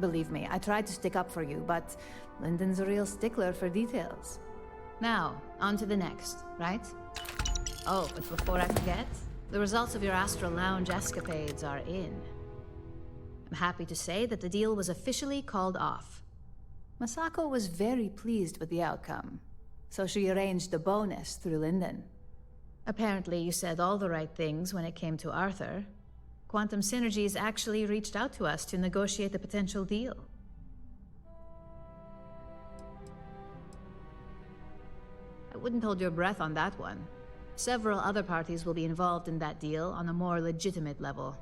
Believe me, I tried to stick up for you, but Lyndon's a real stickler for details. Now, on to the next, right? Oh, but before I forget, the results of your Astral Lounge escapades are in. I'm happy to say that the deal was officially called off. Masako was very pleased with the outcome, so she arranged a bonus through Lyndon. Apparently, you said all the right things when it came to Arthur. Quantum Synergies actually reached out to us to negotiate the potential deal. I wouldn't hold your breath on that one. Several other parties will be involved in that deal on a more legitimate level.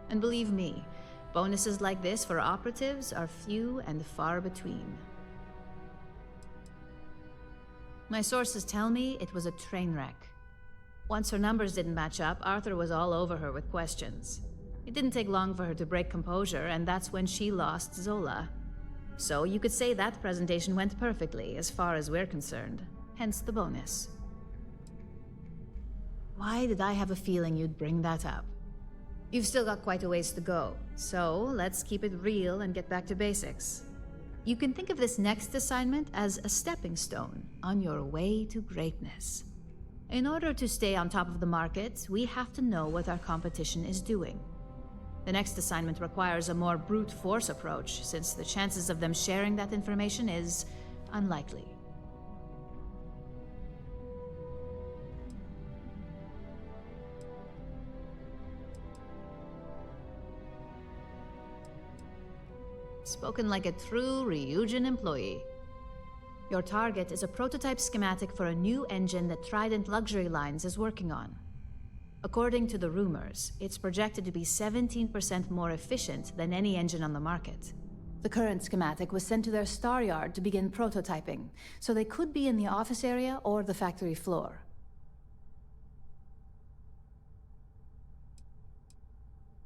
And believe me, bonuses like this for operatives are few and far between. My sources tell me it was a train wreck. Once her numbers didn't match up, Arthur was all over her with questions. It didn't take long for her to break composure, and that's when she lost Zola. So you could say that presentation went perfectly, as far as we're concerned. Hence the bonus. Why did I have a feeling you'd bring that up? You've still got quite a ways to go, so let's keep it real and get back to basics. You can think of this next assignment as a stepping stone on your way to greatness. In order to stay on top of the market, we have to know what our competition is doing. The next assignment requires a more brute force approach, since the chances of them sharing that information is unlikely. Spoken like a true Ryujin employee. Your target is a prototype schematic for a new engine that Trident Luxury Lines is working on. According to the rumors, it's projected to be 17% more efficient than any engine on the market. The current schematic was sent to their Star Yard to begin prototyping, so they could be in the office area or the factory floor.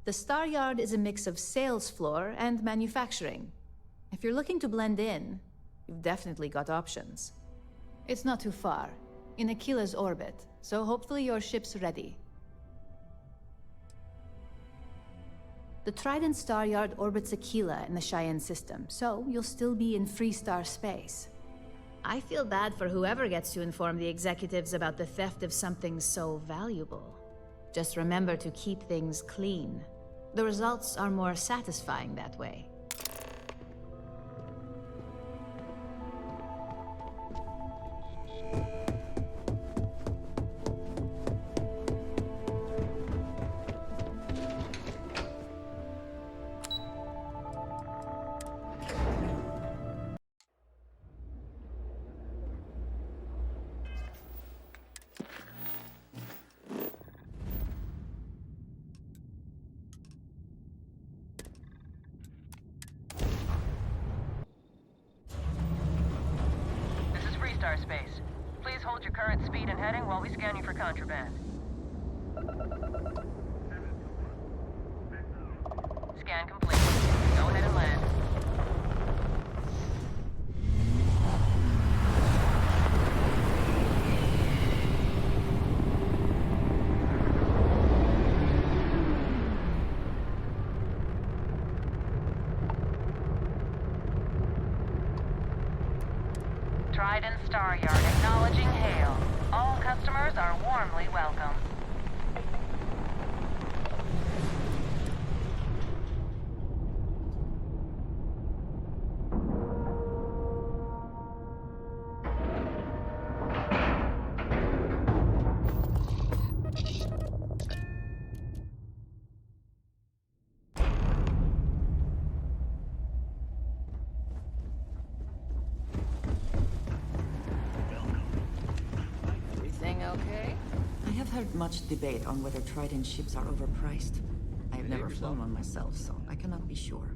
The Star Yard is a mix of sales floor and manufacturing. If you're looking to blend in, you've definitely got options. It's not too far, in Aquila's orbit, so hopefully your ship's ready. The Trident Star Yard orbits Aquila in the Cheyenne system, so you'll still be in Freestar space. I feel bad for whoever gets to inform the executives about the theft of something so valuable. Just remember to keep things clean. The results are more satisfying that way. Space. Please hold your current speed and heading while we scan you for contraband. Scan complete. Go ahead and land. Trident Star Yard acknowledging hail. All customers are warmly welcome. Okay? I have heard much debate on whether Trident ships are overpriced. I have never flown one myself, so I cannot be sure.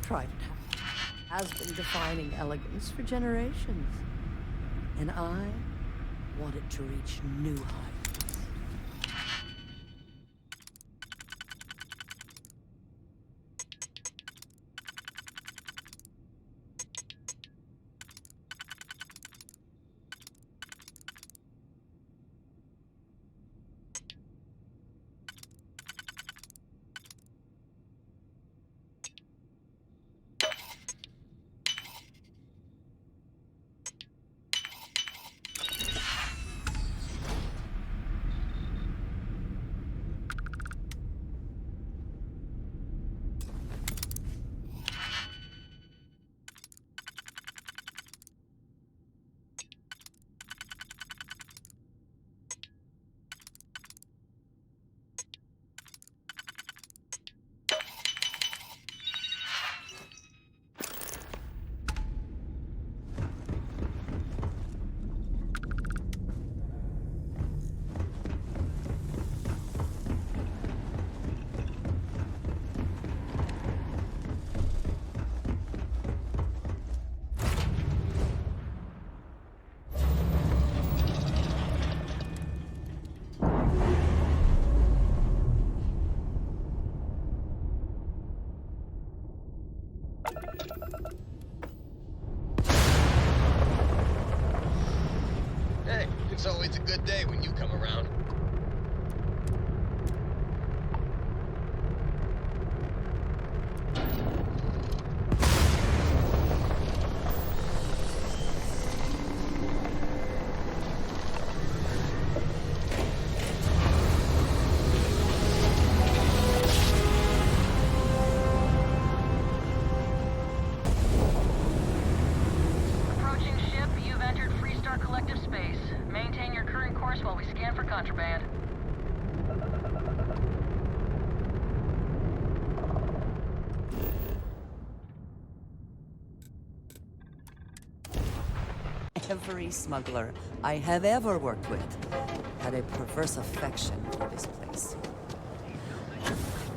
Trident has been defining elegance for generations. And I want it to reach new heights. It's always a good day when you come around. Approaching ship, you've entered Freestar Collective space. Maintain your current course while we scan for contraband. Every smuggler I have ever worked with had a perverse affection for this place. I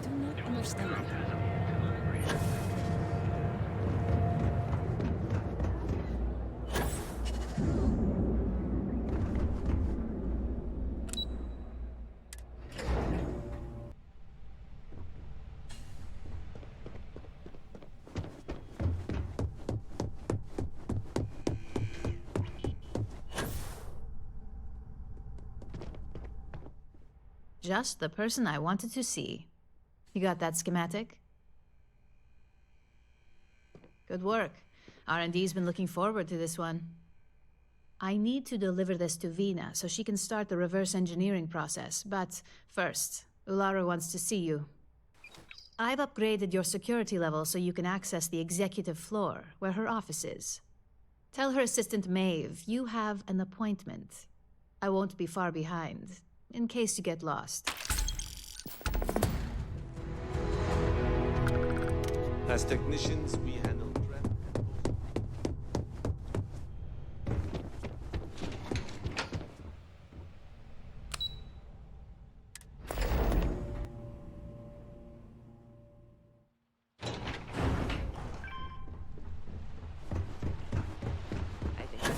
do not understand it. Just the person I wanted to see. You got that schematic? Good work. R&D's been looking forward to this one. I need to deliver this to Vina so she can start the reverse engineering process, but first, Ularu wants to see you. I've upgraded your security level so you can access the executive floor, where her office is. Tell her assistant Maeve you have an appointment. I won't be far behind, in case you get lost. As technicians, we handle traffic. I think that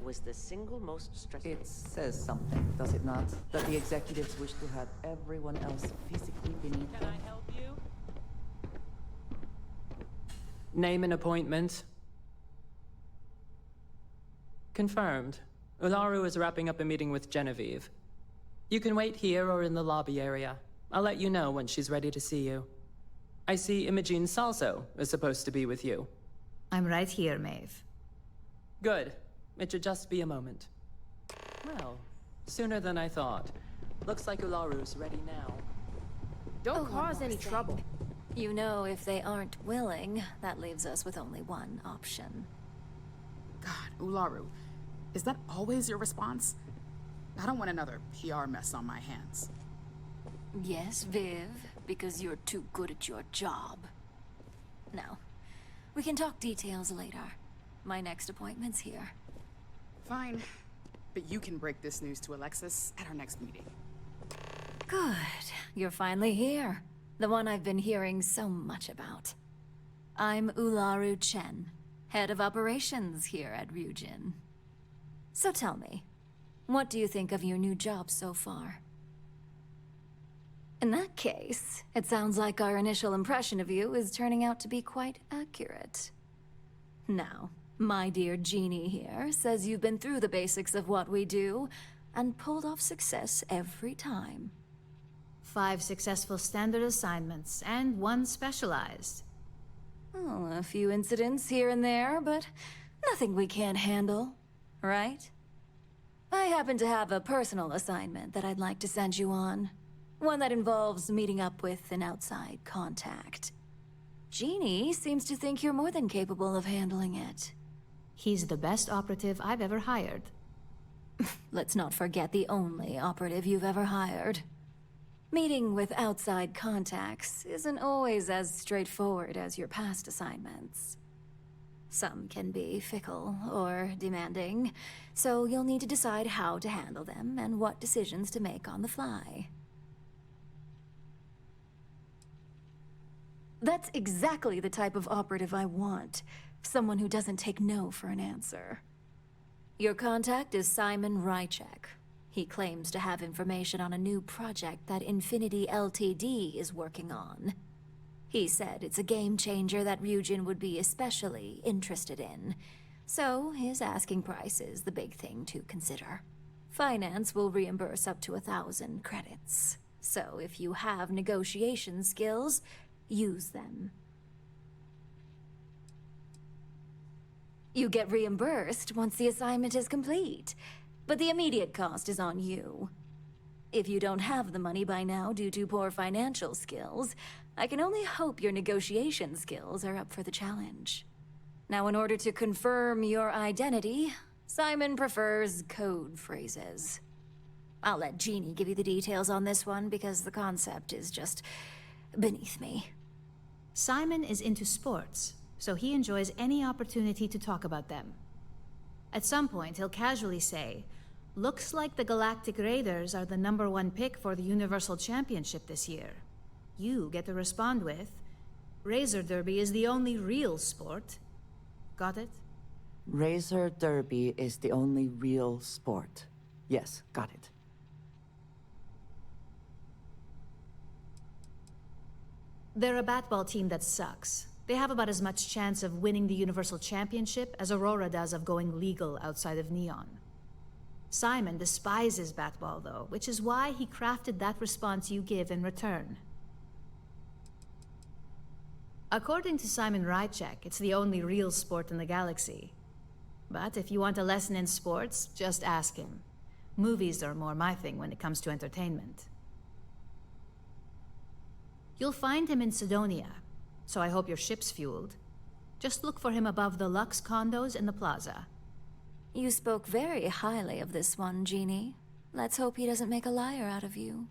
was the single most stressful. It says something, does it not? That the executives wish to have everyone else physically beneath Can them? I help you? Name and appointment. Confirmed. Ularu is wrapping up a meeting with Genevieve. You can wait here or in the lobby area. I'll let you know when she's ready to see you. I see Imogene Salso is supposed to be with you. I'm right here, Maeve. Good. It should just be a moment. Well, sooner than I thought. Looks like Ularu's ready now. Don't cause any trouble. You know, if they aren't willing, that leaves us with only one option. God, Ularu, is that always your response? I don't want another PR mess on my hands. Yes, Viv, because you're too good at your job. Now, we can talk details later. My next appointment's here. Fine, but you can break this news to Alexis at our next meeting. Good. You're finally here. The one I've been hearing so much about. I'm Ularu Chen, head of operations here at Ryujin. So tell me, what do you think of your new job so far? In that case, it sounds like our initial impression of you is turning out to be quite accurate. Now, my dear Jeannie here says you've been through the basics of what we do and pulled off success every time. 5 successful standard assignments, and 1 specialized. Oh, a few incidents here and there, but nothing we can't handle, right? I happen to have a personal assignment that I'd like to send you on. One that involves meeting up with an outside contact. Jeannie seems to think you're more than capable of handling it. He's the best operative I've ever hired. Let's not forget the only operative you've ever hired. Meeting with outside contacts isn't always as straightforward as your past assignments. Some can be fickle or demanding, so you'll need to decide how to handle them and what decisions to make on the fly. That's exactly the type of operative I want. Someone who doesn't take no for an answer. Your contact is Simon Rychek. He claims to have information on a new project that Infinity Ltd is working on. He said it's a game changer that Ryujin would be especially interested in. So his asking price is the big thing to consider. Finance will reimburse up to 1,000 credits. So if you have negotiation skills, use them. You get reimbursed once the assignment is complete, but the immediate cost is on you. If you don't have the money by now due to poor financial skills, I can only hope your negotiation skills are up for the challenge. Now, in order to confirm your identity, Simon prefers code phrases. I'll let Jeannie give you the details on this one because the concept is just beneath me. Simon is into sports, so he enjoys any opportunity to talk about them. At some point, he'll casually say, "Looks like the Galactic Raiders are the #1 pick for the Universal Championship this year." You get to respond with, "Razor Derby is the only real sport." Got it? Razor Derby is the only real sport. Yes, got it. They're a batball team that sucks. They have about as much chance of winning the Universal Championship as Aurora does of going legal outside of Neon. Simon despises batball, though, which is why he crafted that response you give in return. According to Simon Rychek, it's the only real sport in the galaxy. But if you want a lesson in sports, just ask him. Movies are more my thing when it comes to entertainment. You'll find him in Sidonia, so I hope your ship's fueled. Just look for him above the Lux condos in the plaza. You spoke very highly of this one, Jeannie. Let's hope he doesn't make a liar out of you.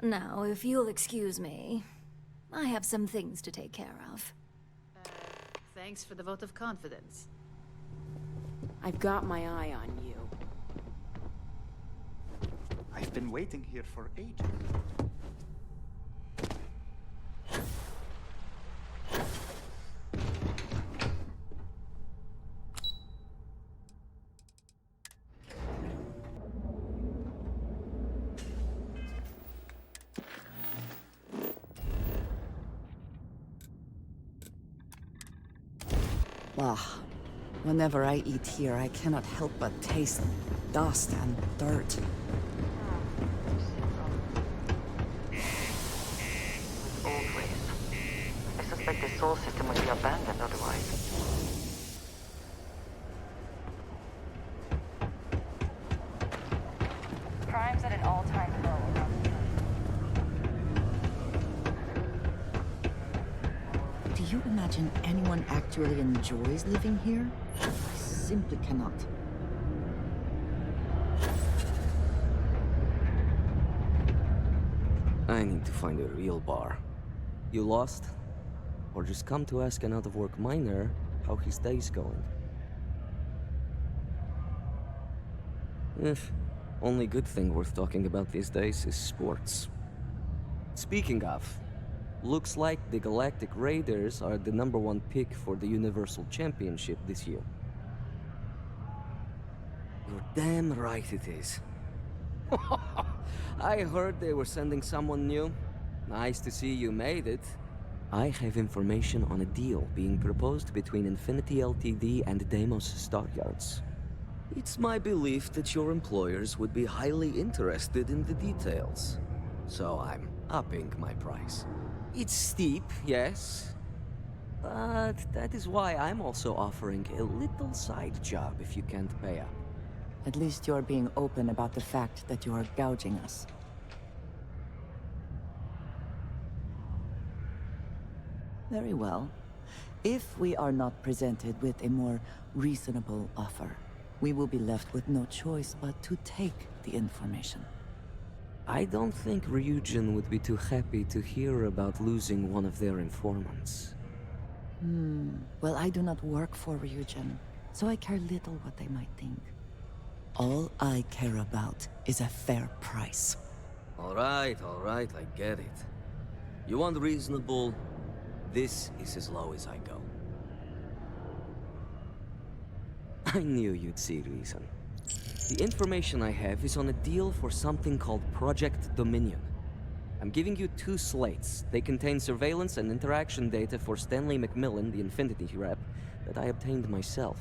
Now, if you'll excuse me, I have some things to take care of. Thanks for the vote of confidence. I've got my eye on you. I've been waiting here for ages. Whenever I eat here, I cannot help but taste dust and dirt. Old ways. I suspect the soul system would be abandoned otherwise. Crime's at an all-time low. Do you imagine anyone actually enjoys living here? I simply cannot. I need to find a real bar. You lost? Or just come to ask an out-of-work miner how his day's going? Only good thing worth talking about these days is sports. Speaking of, looks like the Galactic Raiders are the #1 pick for the Universal Championship this year. You're damn right it is. I heard they were sending someone new. Nice to see you made it. I have information on a deal being proposed between Infinity Ltd and Deimos Stockyards. It's my belief that your employers would be highly interested in the details. So I'm upping my price. It's steep, yes. But that is why I'm also offering a little side job if you can't pay up. At least you're being open about the fact that you are gouging us. Very well. If we are not presented with a more reasonable offer, we will be left with no choice but to take the information. I don't think Ryujin would be too happy to hear about losing one of their informants. Well, I do not work for Ryujin, so I care little what they might think. All I care about is a fair price. All right, I get it. You want reasonable? This is as low as I go. I knew you'd see reason. The information I have is on a deal for something called Project Dominion. I'm giving you 2 slates. They contain surveillance and interaction data for Stanley McMillan, the Infinity rep, that I obtained myself.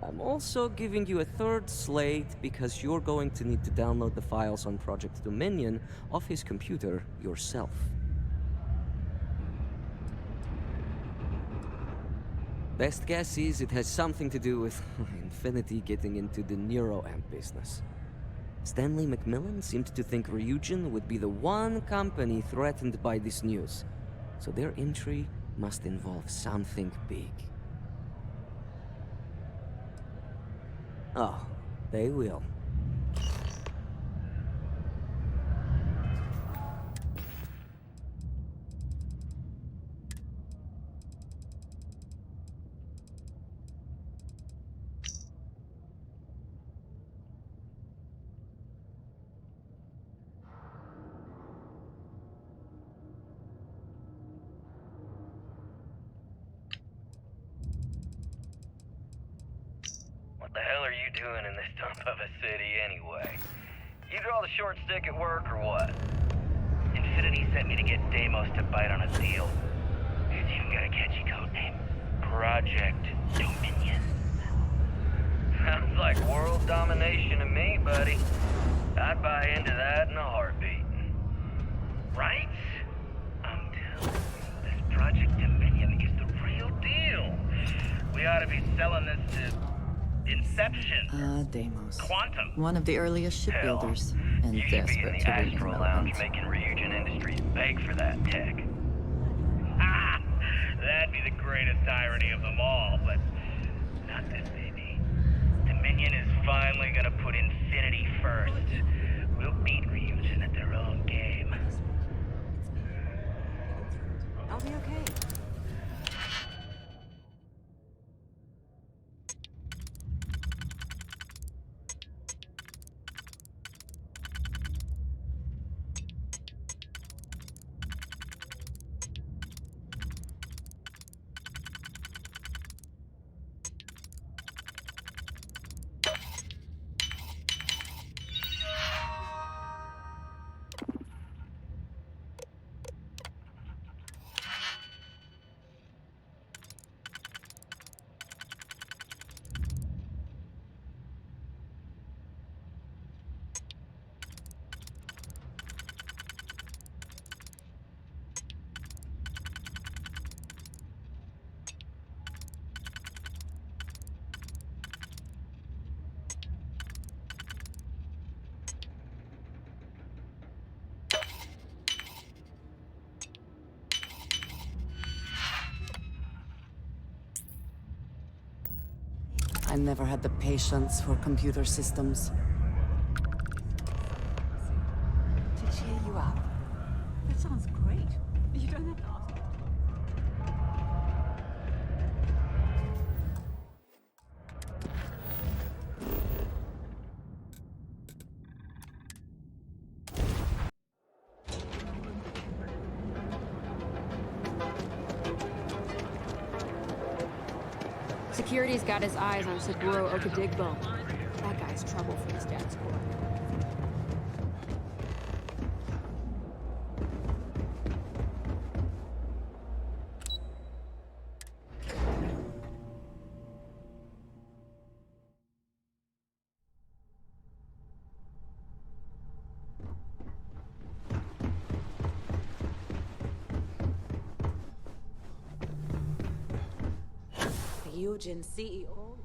I'm also giving you a third slate because you're going to need to download the files on Project Dominion off his computer yourself. Best guess is it has something to do with Infinity getting into the neuroamp business. Stanley Macmillan seemed to think Ryujin would be the one company threatened by this news, so their entry must involve something big. Oh, they will. What the hell are you doing in this dump of a city anyway? You draw the short stick at work or what? Infinity sent me to get Deimos to bite on a deal. It's even got a catchy code name. Project Dominion. Sounds like world domination to me, buddy. I'd buy into that in a heartbeat. Right? I'm telling you, this Project Dominion is the real deal. We ought to be selling this to Inception. Deimos. Quantum. One of the earliest shipbuilders, and You should be in desperate the to remain Astro relevant. Lounge making Ryujin Industries beg for that tech. Ah, that'd be the greatest irony of them all, but not this baby. Dominion is finally gonna put Infinity first. We'll beat Ryujin at their own game. I'll be okay. I never had the patience for computer systems. To cheer you up. That sounds great. You don't have to ask. Security's got his eyes on Tbull Tbull. That guy's trouble for his dad's corps. Ryujin CEO.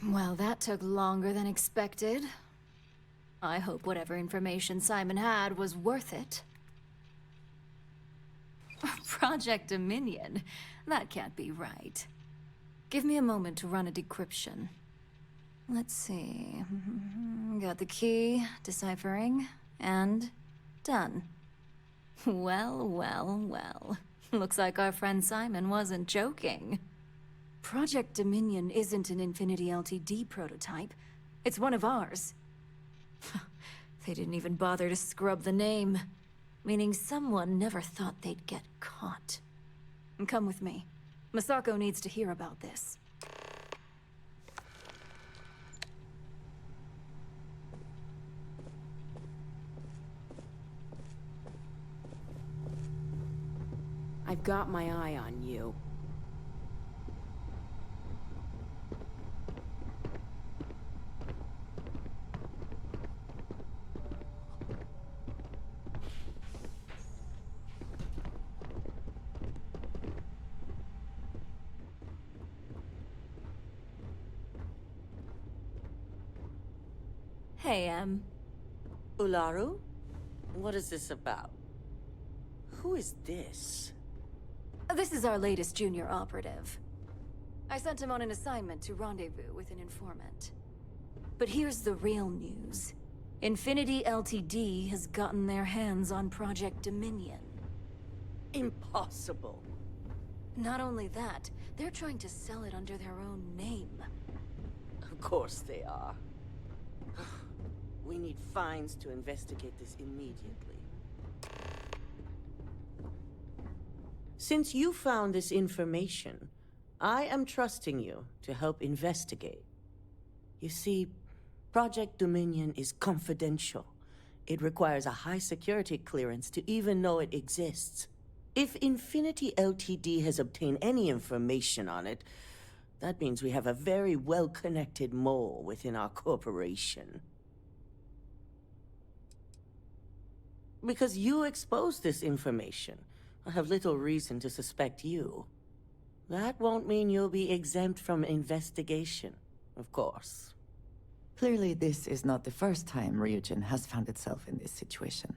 Well, that took longer than expected. I hope whatever information Simon had was worth it. Project Dominion? That can't be right. Give me a moment to run a decryption. Let's see. Got the key, deciphering, and done. Well, well, well. Looks like our friend Simon wasn't joking. Project Dominion isn't an Infinity Ltd prototype. It's one of ours. They didn't even bother to scrub the name, meaning someone never thought they'd get caught. Come with me. Masako needs to hear about this. I've got my eye on you. Hey, Em. Ularu? What is this about? Who is this? This is our latest junior operative. I sent him on an assignment to rendezvous with an informant. But here's the real news. Infinity Ltd. has gotten their hands on Project Dominion. Impossible. Not only that, they're trying to sell it under their own name. Of course they are. We need Fines to investigate this immediately. Since you found this information, I am trusting you to help investigate. You see, Project Dominion is confidential. It requires a high security clearance to even know it exists. If Infinity Ltd. Has obtained any information on it, that means we have a very well-connected mole within our corporation. Because you exposed this information, I have little reason to suspect you. That won't mean you'll be exempt from investigation, of course. Clearly, this is not the first time Ryujin has found itself in this situation.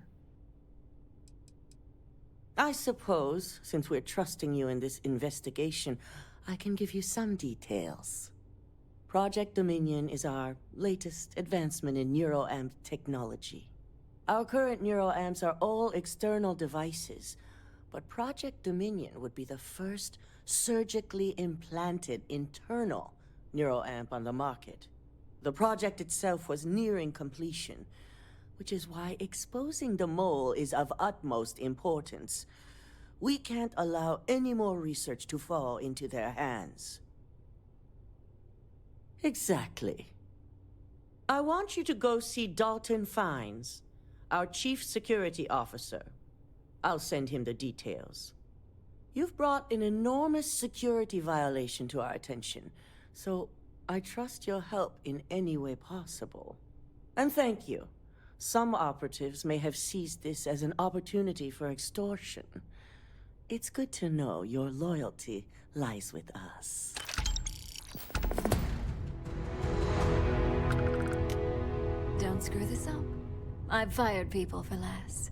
I suppose, since we're trusting you in this investigation, I can give you some details. Project Dominion is our latest advancement in neuroamp technology. Our current neuroamps are all external devices, but Project Dominion would be the first surgically implanted internal neuroamp on the market. The project itself was nearing completion, which is why exposing the mole is of utmost importance. We can't allow any more research to fall into their hands. Exactly. I want you to go see Dalton Fines, our Chief Security Officer. I'll send him the details. You've brought an enormous security violation to our attention, so I trust your help in any way possible. And thank you. Some operatives may have seized this as an opportunity for extortion. It's good to know your loyalty lies with us. Don't screw this up. I've fired people for less.